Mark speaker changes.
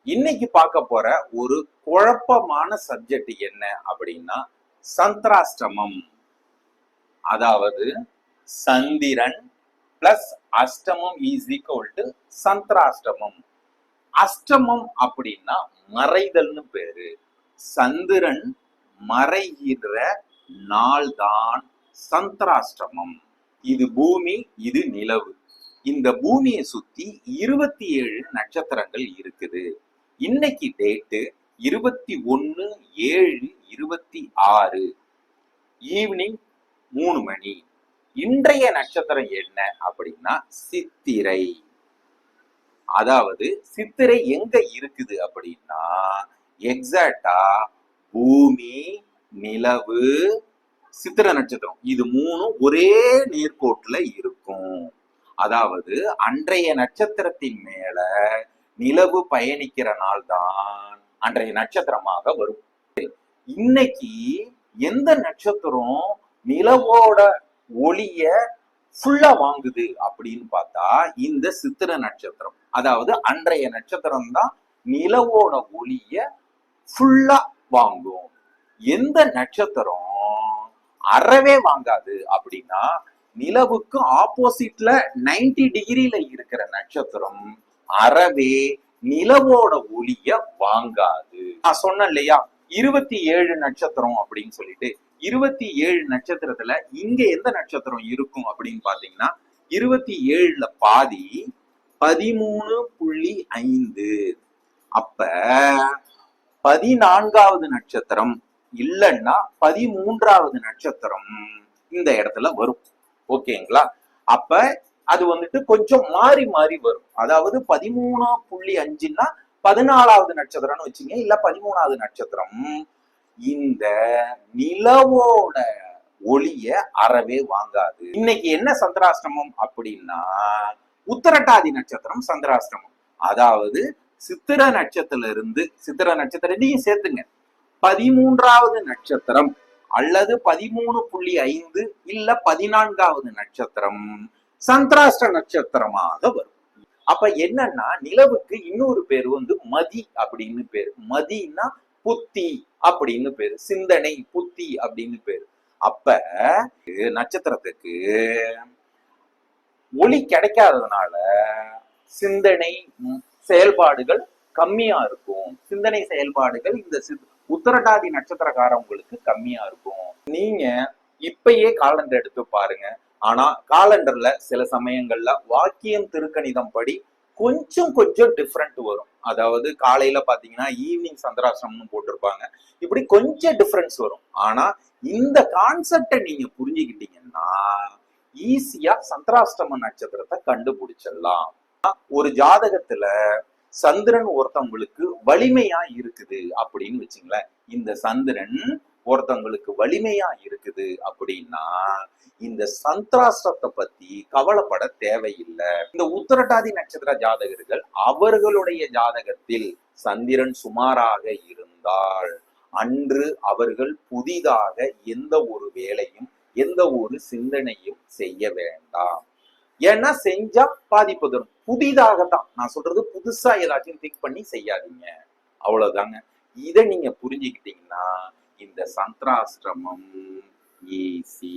Speaker 1: இன்னைக்கு பார்க்க போற ஒரு குழப்பமான சப்ஜெக்ட் என்ன அப்படின்னா சந்திராஷ்டமம். அதாவது சந்திரன் பிளஸ் அஷ்டமம் இஸ் ஈக்குவல் டு சந்திராஷ்டமம். அஷ்டமம் அப்படின்னா மறைதல்னு பேரு. சந்திரன் மறைகிற நாள் தான் சந்திராஷ்டமம். இது பூமி, இது நிலவு. இந்த பூமியை சுத்தி 27 நட்சத்திரங்கள் இருக்குது. இன்னைக்கு டேட்டு 21/7/26 ஈவினிங் 3 மணி. இன்றைய நட்சத்திரம் என்ன அப்படின்னா சித்திரை. அதாவது சித்திரை எங்க இருக்குது அப்படின்னா எக்ஸாக்டா பூமி, நிலவு, சித்திரை நட்சத்திரம் இது மூணும் ஒரே நேர்கோட்டுல இருக்கும். அதாவது அன்றைய நட்சத்திரத்தின் மேல நிலவு பயணிக்கிற நாள் தான் அன்றைய நட்சத்திரமாக வரும். இன்னைக்கு எந்த நட்சத்திரம் நிலவோட ஒளிய ஃபுல்லா வாங்குது அப்படின்னு பார்த்தா இந்த சித்திரை நட்சத்திரம். அதாவது அன்றைய நட்சத்திரம் தான் நிலவோட ஒளிய ஃபுல்லா வாங்கும். எந்த நட்சத்திரம் அறவே வாங்காது அப்படின்னா நிலவுக்கு ஆப்போசிட்ல 90 டிகிரில இருக்கிற நட்சத்திரம் அறவே நிலவோட ஒளிய வாங்காது. நான் சொன்னேன் இல்லையா 27 நட்சத்திரம் அப்படின்னு சொல்லிட்டு. 27 நட்சத்திரத்துல இங்க எந்த நட்சத்திரம் இருக்கும் அப்படின்னு பாத்தீங்கன்னா 27ல பாதி 13.5. அப்ப 14வது நட்சத்திரம் இல்லைன்னா 13வது நட்சத்திரம் இந்த இடத்துல வரும். ஓகேங்களா? அப்ப அது வந்துட்டு கொஞ்சம் மாறி மாறி வரும். அதாவது 13.5ன்னா 14வது நட்சத்திரம்னு வச்சுங்க, இல்ல 13வது நட்சத்திரம் இந்த நிலவோட ஒளிய அறவே வாங்காது. இன்னைக்கு என்ன சந்திராஷ்டமம் அப்படின்னா உத்திரட்டாதி நட்சத்திரம் சந்திராஷ்டமம். அதாவது சித்திர நட்சத்திரத்தையும் சேர்த்துங்க 13வது நட்சத்திரம் அல்லது 13.5 இல்ல 14வது நட்சத்திரம் சந்திராஷ்ட நட்சத்திரமாக வரும். அப்ப என்னன்னா நிலவுக்கு இன்னொரு பேர் மதி அப்படின்னு பேரு. மதினா புத்தி அப்படின்னு பேரு, சிந்தனை, புத்தி அப்படின்னு பேரு. அப்ப நட்சத்திரத்துக்கு ஒளி கிடைக்காததுனால சிந்தனை செயல்பாடுகள் கம்மியா இருக்கும். சிந்தனை செயல்பாடுகள் இந்த உத்திரட்டாதி நட்சத்திரக்காரவங்களுக்கு கம்மியா இருக்கும். நீங்க இப்பயே காலண்டர் எடுத்து பாருங்க. ஆனா காலண்டர்ல சில சமயங்கள்ல வாக்கியம் திருக்கணிதம் படி கொஞ்சம் டிஃப்ரெண்ட் வரும். அதாவது காலையில பாத்தீங்கன்னா ஈவினிங் சந்திராஷ்டமம்னு போட்டிருப்பாங்க. இப்படி கொஞ்சம் டிஃபரன்ஸ் வரும். ஆனா இந்த கான்செப்டை நீங்க புரிஞ்சுக்கிட்டீங்கன்னா ஈஸியா சந்திராஷ்டம நட்சத்திரத்தை கண்டுபிடிச்சிடலாம். ஒரு ஜாதகத்துல சந்திரன் ஒருத்தவங்களுக்கு வலிமையா இருக்குது அப்படின்னு வச்சுங்களேன். இந்த சந்திரன் ஒருத்தவங்களுக்கு வலிமையா இருக்குது அப்படின்னா இந்த சந்திராஷ்டத்தை பத்தி கவலைப்பட தேவையில்லை. இந்த உத்திரட்டாதி நட்சத்திர ஜாதகர்கள் அவர்களுடைய ஜாதகத்தில் சந்திரன் சுமாராக இருந்தால் அன்று அவர்கள் புதிதாக எந்த ஒரு வேலையும் எந்த ஒரு சிந்தனையும் செய்ய வேண்டாம். ஏன்னா செஞ்சா பாதிப்பு தரும். புதிதாகத்தான் நான் சொல்றது, புதுசா ஏதாச்சும் திங்க் பண்ணி செய்யாதீங்க. அவ்வளவுதாங்க. இதை நீங்க புரிஞ்சுக்கிட்டீங்கன்னா இந்த சந்திராஷ்டமம் ஈஸி.